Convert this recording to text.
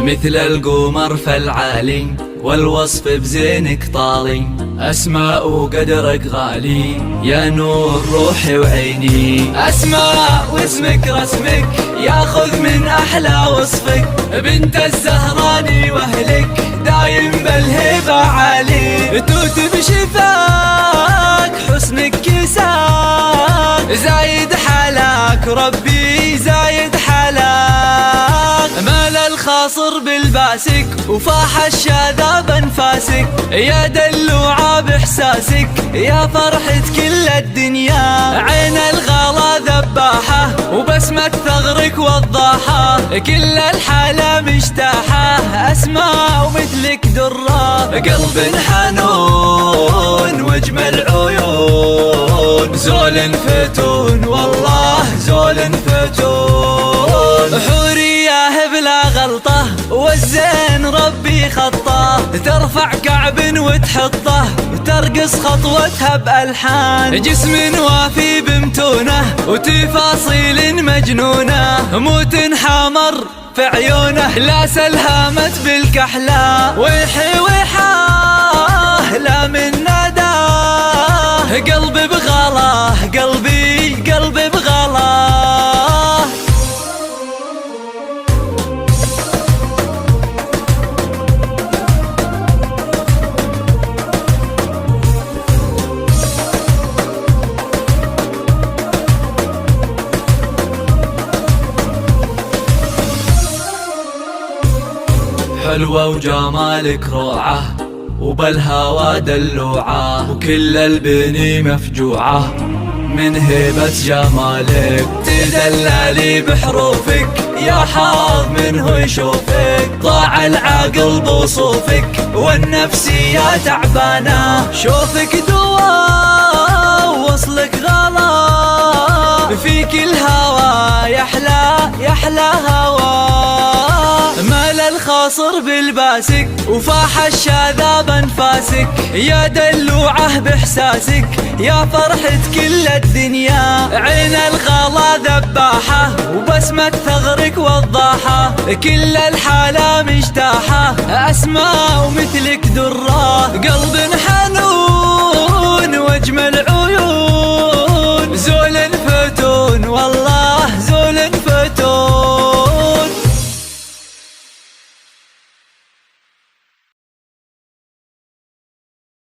مثل القمر فالعالي والوصف بزينك طالي، أسماء وقدرك غالي يا نور روحي وعيني. أسماء واسمك رسمك ياخذ من أحلى وصفك، بنت الزهراني وأهلك دايم بالهبة عالي. توت بشفاك حسنك كساك، زايد حلاك ربي زايد حلاك. مال الخاصر بالباسك وفاح الشذا بانفاسك، يا دلوعة باحساسك يا فرحة كل الدنيا. عين الغلا ذباحة وبسمة ثغرك وضاحة، كل الحالة مجتاحة. أسماء ومثلك درة، قلب حنون واجمل عيون، زول فتون والله زول فتون. حورية بلا غلطة والزين ربي خطه، ترفع كعب وتحطه وترقص خطوتها بألحان. جسم وافي بمتونه وتفاصيل مجنونة، موت حمر في عيونه لا سلهمت بالكحلة. ويحي ويحاه لا من نداه، قلبي بغلاه قلبي بغلاه. حلوة وجمالك روعة وبالهوى دلوعة، وكل البني مفجوعة من هيبة جمالك. تدللي بحروفك يا حاض منه يشوفك، ضاع العقل بوصوفك والنفسية تعبانة. شوفك دوا ووصلك غلا، فيك الهوى يحلى هوى. مال الخاصر بالباسك وفاح الشذا بانفاسك، يا دلوعة باحساسك يا فرحة كل الدنيا. عين الغلا ذباحة وبسمة ثغرك وضاحة، كل الحالة مجتاحة. أسماء ومثلك درة، قلب حنون